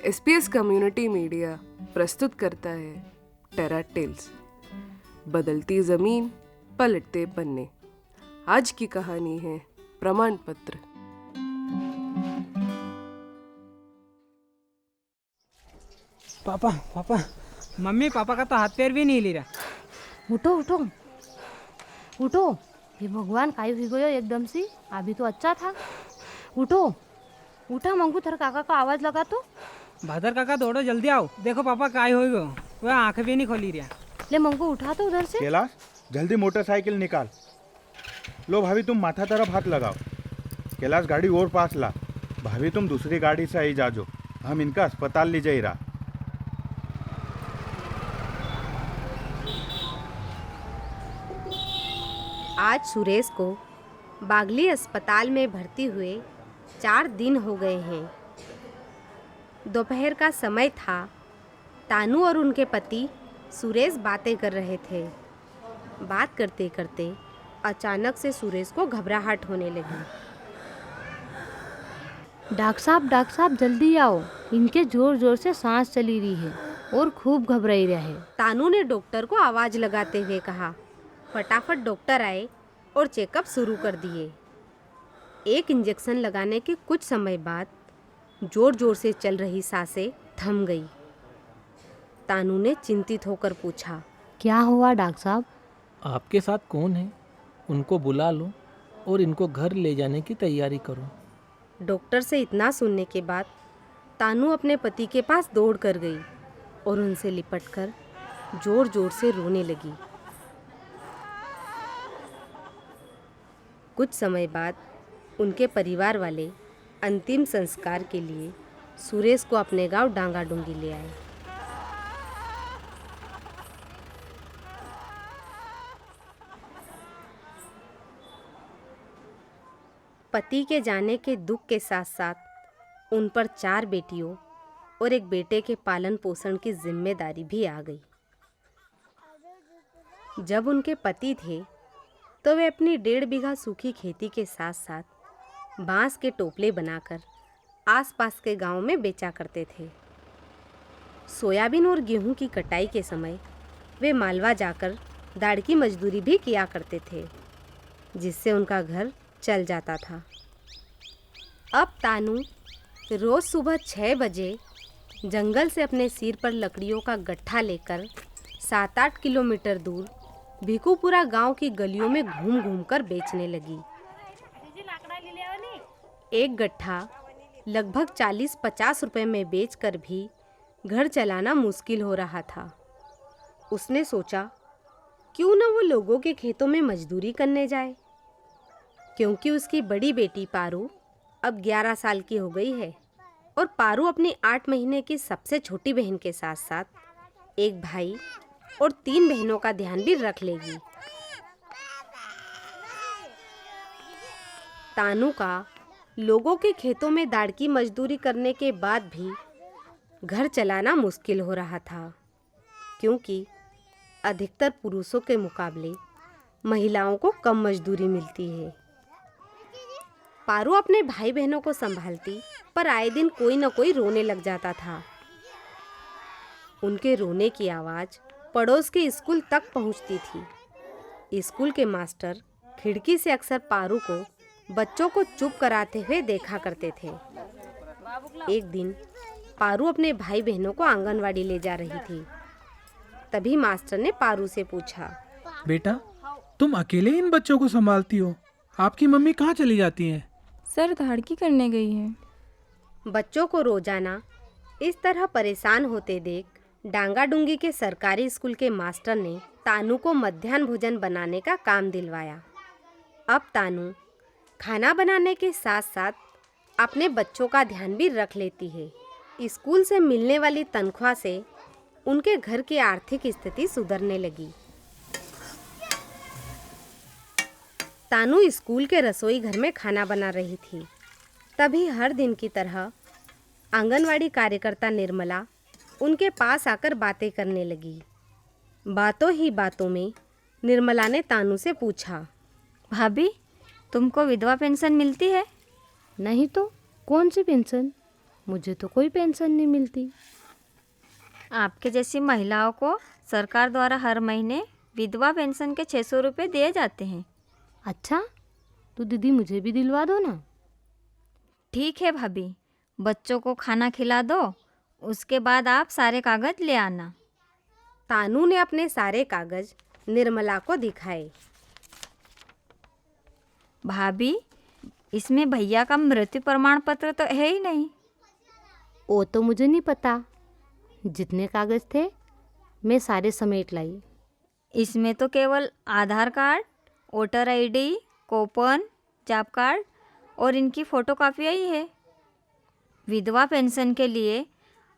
SPS community media प्रस्तुत करता है टेरा टेल्स, बदलती जमीन पलटते पन्ने। आज की कहानी है प्रमाण पत्र। पापा पापा मम्मी पापा का तो हाथ पैर भी नहीं ले रहा। उठो उठो उठो, हे भगवान काय हुई गयो एकदम से। अभी तो अच्छा था। उठो उठा मंगू, थर काका का आवाज लगा तो। भादर काका दौड़ो जल्दी आओ, देखो पापा काय हो गयो, वह आंखें भी नहीं खोली रहा। ले मंगू उठा तो उधर से। कैलाश जल्दी मोटरसाइकिल निकाल लो। भाभी तुम माथा तरफ हाथ लगाओ। कैलाश गाड़ी और पास ला। भाभी तुम दूसरी गाड़ी से आई जाजो, हम इनका अस्पताल ले जाई रहा। आज सुरेश को बागली अस्पताल में भर्ती हुए 4 दिन हो गए हैं। दोपहर का समय था। तानू और उनके पति सुरेश बातें कर रहे थे। बात करते करते अचानक से सुरेश को घबराहट होने लगी। डॉक्टर साहब जल्दी आओ, इनके जोर जोर से सांस चली रही है और खूब घबराई रहे। तानू ने डॉक्टर को आवाज़ लगाते हुए कहा। फटाफट डॉक्टर आए और चेकअप शुरू कर दिए। एक इंजेक्शन लगाने के कुछ समय बाद जोर जोर से चल रही सांसें थम गई। तानू ने चिंतित होकर पूछा, क्या हुआ डॉक्टर साहब? आपके साथ कौन है? उनको बुला लो और इनको घर ले जाने की तैयारी करो। डॉक्टर से इतना सुनने के बाद तानू अपने पति के पास दौड़ कर गई और उनसे लिपटकर जोर जोर से रोने लगी। कुछ समय बाद उनके परिवार वाले अंतिम संस्कार के लिए सुरेश को अपने गांव डांगाडूंगी ले आए। पति के जाने के दुख के साथ साथ उन पर 4 बेटियों और एक बेटे के पालन पोषण की जिम्मेदारी भी आ गई। जब उनके पति थे तो वे अपनी 1.5 बीघा सूखी खेती के साथ साथ बांस के टोपले बनाकर आसपास के गांव में बेचा करते थे। सोयाबीन और गेहूं की कटाई के समय वे मालवा जाकर दाढ़ की मजदूरी भी किया करते थे, जिससे उनका घर चल जाता था। अब तानू रोज़ सुबह 6 बजे जंगल से अपने सिर पर लकड़ियों का गट्ठा लेकर 7-8 किलोमीटर दूर भिकुपुरा गांव की गलियों में घूम घूम कर बेचने लगी। एक गट्ठा लगभग 40-50 रुपए में बेचकर भी घर चलाना मुश्किल हो रहा था। उसने सोचा, क्यों न वो लोगों के खेतों में मजदूरी करने जाए, क्योंकि उसकी बड़ी बेटी पारू अब 11 साल की हो गई है और पारू अपनी 8 महीने की सबसे छोटी बहन के साथ साथ एक भाई और 3 बहनों का ध्यान भी रख लेगी। तानू का लोगों के खेतों में दाढ़ की मजदूरी करने के बाद भी घर चलाना मुश्किल हो रहा था, क्योंकि अधिकतर पुरुषों के मुकाबले महिलाओं को कम मजदूरी मिलती है। पारू अपने भाई बहनों को संभालती, पर आए दिन कोई न कोई रोने लग जाता था। उनके रोने की आवाज़ पड़ोस के स्कूल तक पहुंचती थी। स्कूल के मास्टर खिड़की से अक्सर पारू को बच्चों को चुप कराते हुए देखा करते थे। एक दिन पारू अपने भाई बहनों को आंगनवाड़ी ले जा रही थी। तभी मास्टर ने पारू से पूछा, बेटा तुम अकेले इन बच्चों को संभालती हो? आपकी मम्मी कहाँ चली जाती हैं? सर धाड़की करने गई है। बच्चों को रोजाना इस तरह परेशान होते देख डांगाडूंगी के सरकारी स्कूल के मास्टर ने तानू को मध्याह्न भोजन बनाने का काम दिलवाया। अब तानू खाना बनाने के साथ साथ अपने बच्चों का ध्यान भी रख लेती है। स्कूल से मिलने वाली तनख्वाह से उनके घर की आर्थिक स्थिति सुधरने लगी। तानू स्कूल के रसोई घर में खाना बना रही थी। तभी हर दिन की तरह आंगनवाड़ी कार्यकर्ता निर्मला उनके पास आकर बातें करने लगी। बातों ही बातों में निर्मला ने तानू से पूछा, भाभी तुमको विधवा पेंशन मिलती है? नहीं तो कौन सी पेंशन? मुझे तो कोई पेंशन नहीं मिलती। आपके जैसी महिलाओं को सरकार द्वारा हर महीने विधवा पेंशन के 600 रुपये दिए जाते हैं। अच्छा, तो दीदी मुझे भी दिलवा दो ना। ठीक है भाभी, बच्चों को खाना खिला दो, उसके बाद आप सारे कागज ले आना। तानू ने अपने सारे कागज निर्मला को दिखाए। भाभी, इसमें भैया का मृत्यु प्रमाण पत्र तो है ही नहीं। वो तो मुझे नहीं पता, जितने कागज थे मैं सारे समेट लाई। इसमें तो केवल Aadhaar card, voter ID, coupon, job card और इनकी फ़ोटोकॉपी ही है। विधवा पेंशन के लिए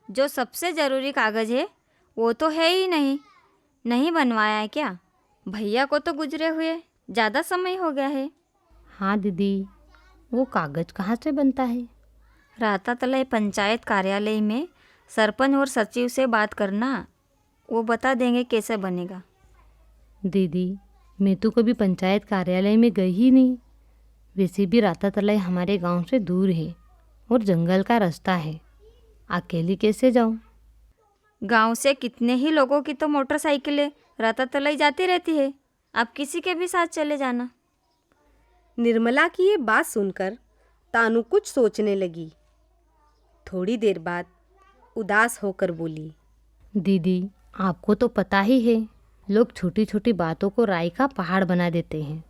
जो सबसे ज़रूरी कागज़ है वो तो है ही नहीं। नहीं बनवाया है क्या? भैया को तो गुजरे हुए ज़्यादा समय हो गया है। हाँ दीदी, वो कागज कहाँ से बनता है? रातातलई पंचायत कार्यालय में सरपंच और सचिव से बात करना, वो बता देंगे कैसे बनेगा। दीदी, मैं तो कभी पंचायत कार्यालय में गई ही नहीं। वैसे भी रातातलई हमारे गांव से दूर है और जंगल का रास्ता है, अकेली कैसे जाऊं? गांव से कितने ही लोगों की तो मोटरसाइकिलें रातातलई जाती रहती है। आप किसी के भी साथ चले जाना। निर्मला की ये बात सुनकर तानू कुछ सोचने लगी। थोड़ी देर बाद उदास होकर बोली, दीदी, आपको तो पता ही है, लोग छोटी छोटी बातों को राई का पहाड़ बना देते हैं।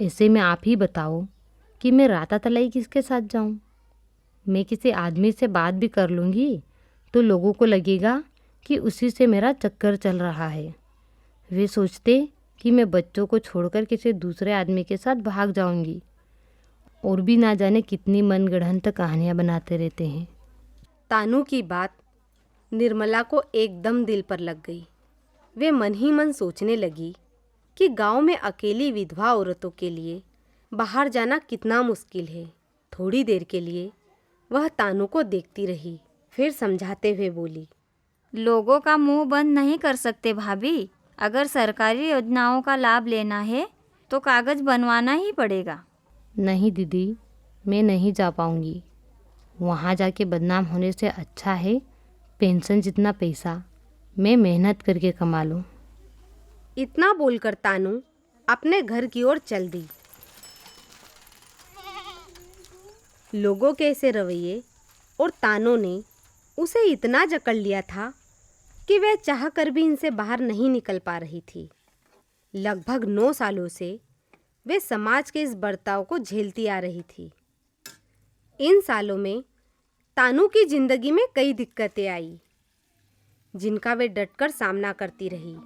ऐसे में आप ही बताओ कि मैं रातातलई किसके साथ जाऊं? मैं किसी आदमी से बात भी कर लूँगी तो लोगों को लगेगा कि उसी से मेरा चक्कर चल रहा है। वे सोचते कि मैं बच्चों को छोड़कर किसी दूसरे आदमी के साथ भाग जाऊंगी, और भी ना जाने कितनी मनगढ़ंत कहानियाँ बनाते रहते हैं। तानू की बात निर्मला को एकदम दिल पर लग गई। वे मन ही मन सोचने लगी कि गांव में अकेली विधवा औरतों के लिए बाहर जाना कितना मुश्किल है। थोड़ी देर के लिए वह तानू को देखती रही, फिर समझाते हुए बोली, लोगों का मुंह बंद नहीं कर सकते भाभी। अगर सरकारी योजनाओं का लाभ लेना है तो कागज बनवाना ही पड़ेगा। नहीं दीदी, मैं नहीं जा पाऊंगी। वहाँ जाके बदनाम होने से अच्छा है पेंशन जितना पैसा मैं मेहनत करके कमा लूँ। इतना बोलकर तानू अपने घर की ओर चल दी। लोगों के ऐसे रवैये और तानों ने उसे इतना जकड़ लिया था कि वह चाह कर भी इनसे बाहर नहीं निकल पा रही थी। लगभग 9 सालों से वे समाज के इस बर्ताव को झेलती आ रही थी। इन सालों में तानू की जिंदगी में कई दिक्कतें आई, जिनका वे डटकर सामना करती रही।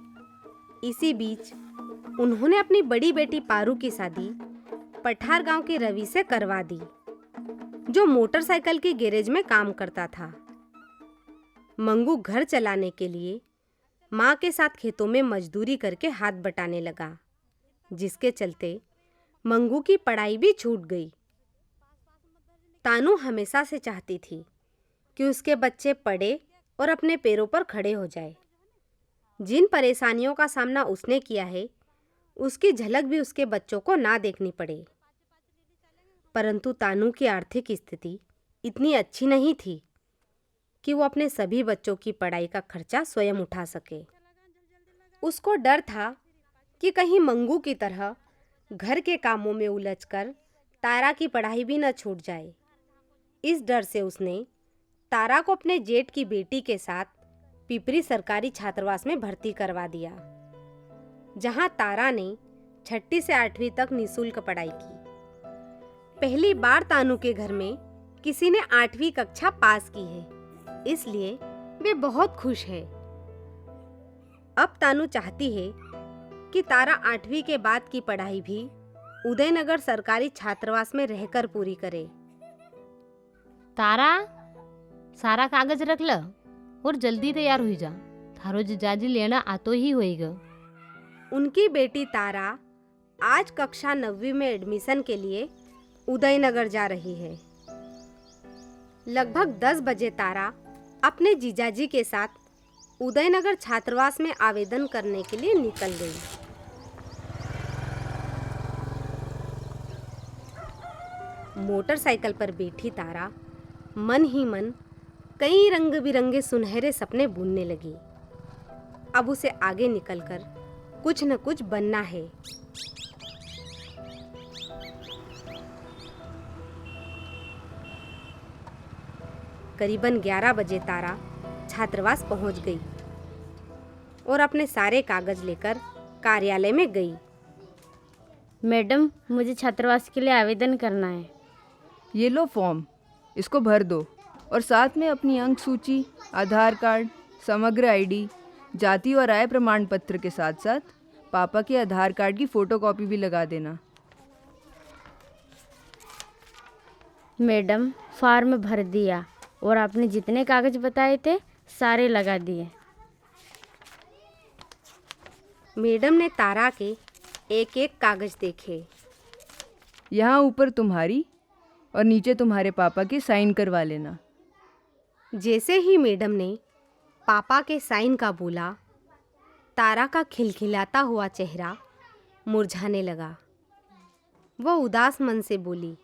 इसी बीच उन्होंने अपनी बड़ी बेटी पारू की शादी पठार गांव के रवि से करवा दी, जो मोटरसाइकिल की गैरेज में काम करता था। मंगू घर चलाने के लिए माँ के साथ खेतों में मजदूरी करके हाथ बटाने लगा, जिसके चलते मंगू की पढ़ाई भी छूट गई। तानू हमेशा से चाहती थी कि उसके बच्चे पढ़े और अपने पैरों पर खड़े हो जाए। जिन परेशानियों का सामना उसने किया है, उसकी झलक भी उसके बच्चों को ना देखनी पड़े। परंतु तानू की आर्थिक स्थिति इतनी अच्छी नहीं थी कि वो अपने सभी बच्चों की पढ़ाई का खर्चा स्वयं उठा सके। उसको डर था कि कहीं मंगू की तरह घर के कामों में उलझकर तारा की पढ़ाई भी न छूट जाए। इस डर से उसने तारा को अपने जेठ की बेटी के साथ पिपरी सरकारी छात्रावास में भर्ती करवा दिया, जहां तारा ने 6ठी से 8वीं तक निःशुल्क पढ़ाई की। पहली बार तानू के घर में किसी ने 8वीं कक्षा पास की है, इसलिए वे बहुत खुश है। अब तानू चाहती है कि तारा 8वीं के बाद की पढ़ाई भी उदयनगर सरकारी छात्रावास में रहकर पूरी करे। तारा, सारा कागज रख ल और जल्दी तैयार हो जा, थारो जीजाजी लेना आतो ही होएगा। उनकी बेटी तारा आज कक्षा 9वीं में एडमिशन के लिए उदयनगर जा रही है। लगभग 10 बजे तारा अपने जीजाजी के साथ उदयनगर छात्रावास में आवेदन करने के लिए निकल गई। मोटरसाइकिल पर बैठी तारा मन ही मन कई रंग बिरंगे सुनहरे सपने बुनने लगी। अब उसे आगे निकलकर कुछ न कुछ बनना है। करीबन 11 बजे तारा छात्रावास पहुंच गई और अपने सारे कागज लेकर कार्यालय में गई। मैडम, मुझे छात्रावास के लिए आवेदन करना है। ये लो फॉर्म, इसको भर दो और साथ में अपनी अंक सूची, आधार कार्ड, समग्र आईडी, जाति और आय प्रमाण पत्र के साथ साथ पापा के आधार कार्ड की फ़ोटोकॉपी भी लगा देना। मैडम, फॉर्म भर दिया और आपने जितने कागज बताए थे सारे लगा दिए। मैडम ने तारा के एक एक कागज देखे। यहाँ ऊपर तुम्हारी और नीचे तुम्हारे पापा की साइन करवा लेना। जैसे ही मैडम ने पापा के साइन का बोला, तारा का खिलखिलाता हुआ चेहरा मुरझाने लगा। वो उदास मन से बोली,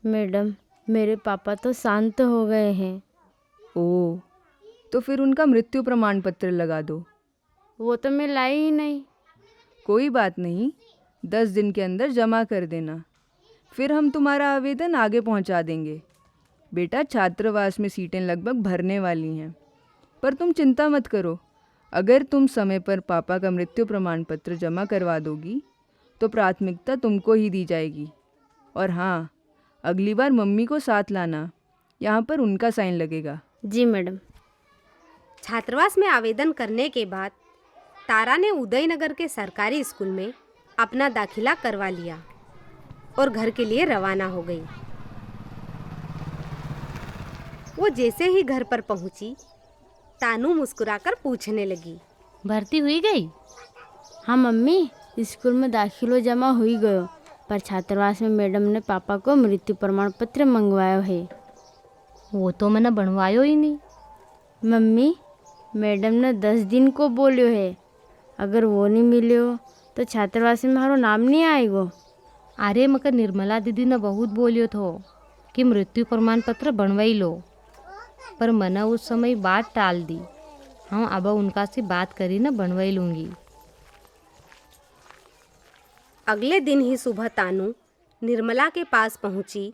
मैडम, मेरे पापा तो शांत हो गए हैं। ओह, तो फिर उनका मृत्यु प्रमाण पत्र लगा दो। वो तो मैं लाई ही नहीं। कोई बात नहीं, 10 दिन के अंदर जमा कर देना, फिर हम तुम्हारा आवेदन आगे पहुंचा देंगे। बेटा, छात्रावास में सीटें लगभग भरने वाली हैं, पर तुम चिंता मत करो। अगर तुम समय पर पापा का मृत्यु प्रमाण पत्र जमा करवा दोगी तो प्राथमिकता तुमको ही दी जाएगी। और हाँ, अगली बार मम्मी को साथ लाना, यहाँ पर उनका साइन लगेगा। जी मैडम। छात्रावास में आवेदन करने के बाद तारा ने उदयनगर के सरकारी स्कूल में अपना दाखिला करवा लिया और घर के लिए रवाना हो गई। वो जैसे ही घर पर पहुंची, तानू मुस्कुराकर पूछने लगी, भर्ती हुई गई? हाँ मम्मी, स्कूल में दाखिलो जमा हुई गयो, पर छात्रावास में मैडम ने पापा को मृत्यु प्रमाण पत्र मंगवायो है। वो तो मैंने बनवायो ही नहीं। मम्मी, मैडम ने 10 दिन को बोलियो है, अगर वो नहीं मिलियो तो छात्रावास में हमारो नाम नहीं आएगो। अरे मगर निर्मला दीदी ने बहुत बोलियो थो कि मृत्यु प्रमाण पत्र बनवाई लो, पर मैंने उस समय बात टाल दी। हाँ, अब उनका से बात करी ना बनवाई लूँगी। अगले दिन ही सुबह तानू निर्मला के पास पहुंची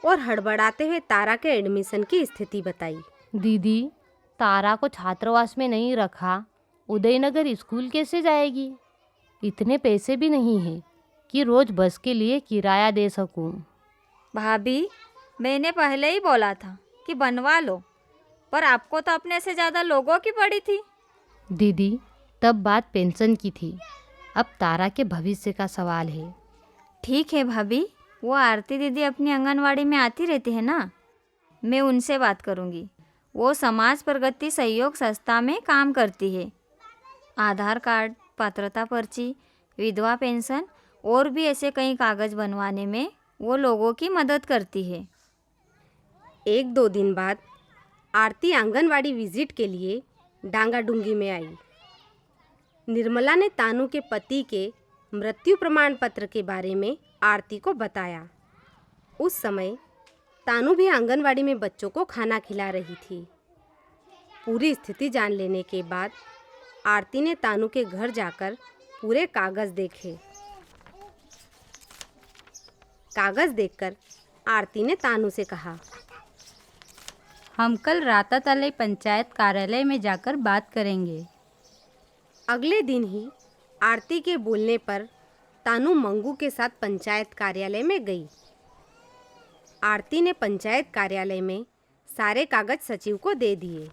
और हड़बड़ाते हुए तारा के एडमिशन की स्थिति बताई। दीदी, तारा को छात्रावास में नहीं रखा, उदयनगर स्कूल कैसे जाएगी? इतने पैसे भी नहीं हैं कि रोज़ बस के लिए किराया दे सकूं। भाभी, मैंने पहले ही बोला था कि बनवा लो, पर आपको तो अपने से ज़्यादा लोगों की पड़ी थी। दीदी, तब बात पेंशन की थी, अब तारा के भविष्य का सवाल है। ठीक है भाभी, वो आरती दीदी अपनी आंगनवाड़ी में आती रहती है ना, मैं उनसे बात करूँगी। वो समाज प्रगति सहयोग संस्था में काम करती है। आधार कार्ड, पात्रता पर्ची, विधवा पेंशन और भी ऐसे कई कागज बनवाने में वो लोगों की मदद करती है। 1-2 दिन बाद आरती आंगनवाड़ी विजिट के लिए डांगाडूंगी में आई। निर्मला ने तानू के पति के मृत्यु प्रमाण पत्र के बारे में आरती को बताया। उस समय तानू भी आंगनवाड़ी में बच्चों को खाना खिला रही थी। पूरी स्थिति जान लेने के बाद आरती ने तानू के घर जाकर पूरे कागज देखे। कागज देखकर आरती ने तानू से कहा, हम कल रातातलई पंचायत कार्यालय में जाकर बात करेंगे। अगले दिन ही आरती के बोलने पर तानू मंगू के साथ पंचायत कार्यालय में गई। आरती ने पंचायत कार्यालय में सारे कागज सचिव को दे दिए।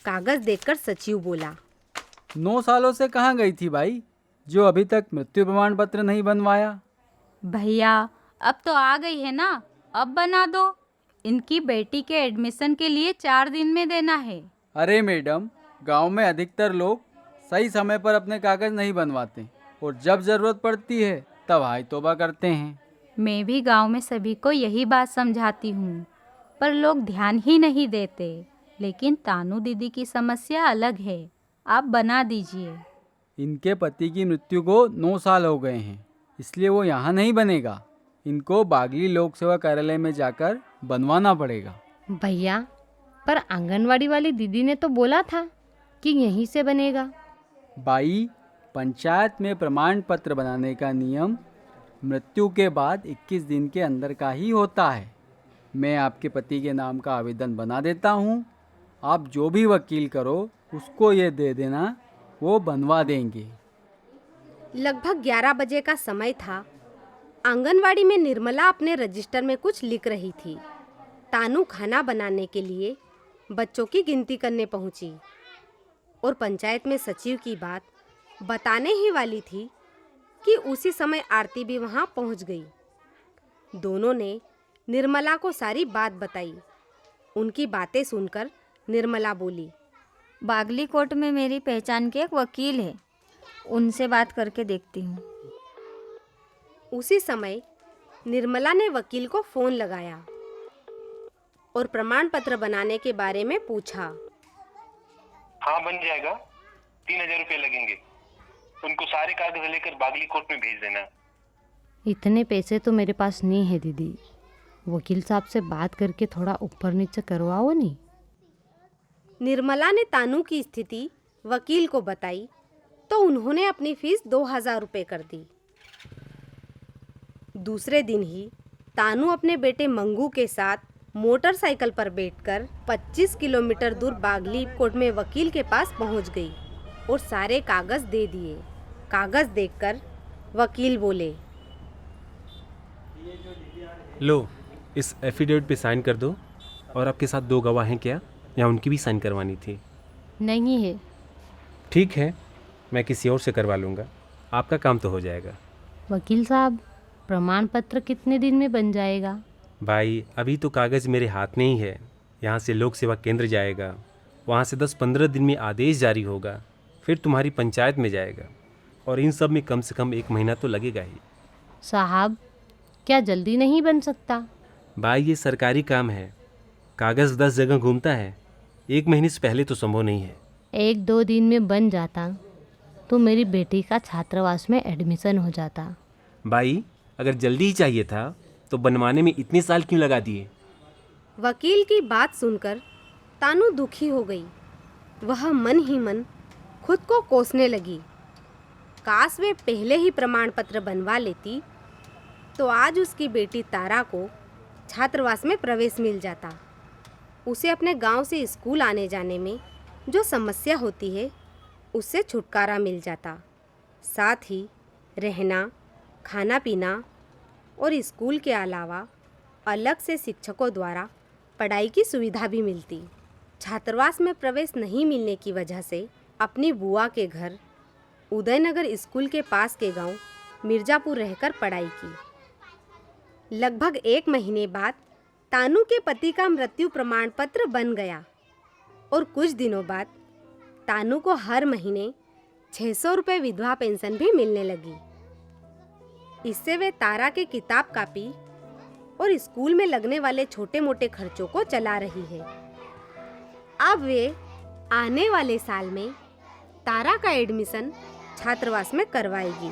कागज देखकर सचिव बोला, 9 सालों से कहाँ गई थी भाई, जो अभी तक मृत्यु प्रमाण पत्र नहीं बनवाया? भैया, अब तो आ गई है ना, अब बना दो। इनकी बेटी के एडमिशन के लिए 4 दिन में देना है। अरे मैडम, गांव में अधिकतर लोग सही समय पर अपने कागज नहीं बनवाते और जब ज़रूरत पड़ती है तब हाय तौबा करते हैं। मैं भी गांव में सभी को यही बात समझाती हूँ, पर लोग ध्यान ही नहीं देते। लेकिन तानू दीदी की समस्या अलग है, आप बना दीजिए। इनके पति की मृत्यु को 9 साल हो गए हैं, इसलिए वो यहाँ नहीं बनेगा। इनको बागली लोक सेवा कार्यालय में जाकर बनवाना पड़ेगा। भैया, पर आंगनवाड़ी वाली दीदी ने तो बोला था कि यहीं से बनेगा। बाई, पंचायत में प्रमाण पत्र बनाने का नियम मृत्यु के बाद 21 दिन के अंदर का ही होता है। मैं आपके पति के नाम का आवेदन बना देता हूँ। आप जो भी वकील करो उसको ये दे देना, वो बनवा देंगे। लगभग 11 बजे का समय था। आंगनवाड़ी में निर्मला अपने रजिस्टर में कुछ लिख रही थी। तानू खाना बनाने के लिए बच्चों की गिनती करने पहुंची और पंचायत में सचिव की बात बताने ही वाली थी कि उसी समय आरती भी वहां पहुंच गई। दोनों ने निर्मला को सारी बात बताई। उनकी बातें सुनकर निर्मला बोली, बागली कोर्ट में मेरी पहचान के एक वकील है, उनसे बात करके देखती हूँ। उसी समय निर्मला ने वकील को फोन लगाया और प्रमाण पत्र बनाने के बारे में पूछा। हाँ, बन जाएगा। 3000 रुपये लगेंगे। उनको सारे कागज लेकर बागली कोर्ट में भेज देना। इतने पैसे तो मेरे पास नहीं है दीदी। वकील साहब से बात करके थोड़ा ऊपर नीचे करवाओ नहीं। निर्मला ने तानू की स्थिति वकील को बताई तो उन्होंने अपनी फीस 2000 रुपये कर दी। दूसरे दिन ही तानू अपने बेटे मंगू के साथ मोटरसाइकिल पर बैठकर 25 किलोमीटर दूर बागली कोर्ट में वकील के पास पहुंच गई और सारे कागज दे दिए। कागज देखकर वकील बोले, लो, इस एफिडेविट पे साइन कर दो। और आपके साथ 2 गवाह हैं क्या, या उनकी भी साइन करवानी थी? नहीं है। ठीक है, मैं किसी और से करवा लूँगा, आपका काम तो हो जाएगा। वकील साहब, प्रमाण पत्र कितने दिन में बन जाएगा? भाई, अभी तो कागज़ मेरे हाथ में ही है। यहाँ से लोक सेवा केंद्र जाएगा, वहाँ से 10-15 दिन में आदेश जारी होगा, फिर तुम्हारी पंचायत में जाएगा, और इन सब में कम से कम 1 महीना तो लगेगा ही। साहब, क्या जल्दी नहीं बन सकता? भाई, ये सरकारी काम है, कागज़ 10 जगह घूमता है। 1 महीने से पहले तो संभव नहीं है। 1-2 दिन में बन जाता तो मेरी बेटी का छात्रावास में एडमिशन हो जाता। भाई, अगर जल्दी ही चाहिए था तो बनवाने में इतने साल क्यों लगा दिए? वकील की बात सुनकर तानू दुखी हो गई। वह मन ही मन खुद को कोसने लगी। काश वे पहले ही प्रमाण पत्र बनवा लेती तो आज उसकी बेटी तारा को छात्रावास में प्रवेश मिल जाता। उसे अपने गांव से स्कूल आने जाने में जो समस्या होती है उससे छुटकारा मिल जाता। साथ ही रहना, खाना पीना और स्कूल के अलावा अलग से शिक्षकों द्वारा पढ़ाई की सुविधा भी मिलती। छात्रावास में प्रवेश नहीं मिलने की वजह से अपनी बुआ के घर उदयनगर स्कूल के पास के गांव मिर्ज़ापुर रहकर पढ़ाई की। लगभग 1 महीने बाद तानू के पति का मृत्यु प्रमाण पत्र बन गया और कुछ दिनों बाद तानू को हर महीने 600 रुपये विधवा पेंशन भी मिलने लगी। इससे वे तारा के किताब कापी और स्कूल में लगने वाले छोटे मोटे खर्चों को चला रही है। अब वे आने वाले साल में तारा का एडमिशन छात्रावास में करवाएगी।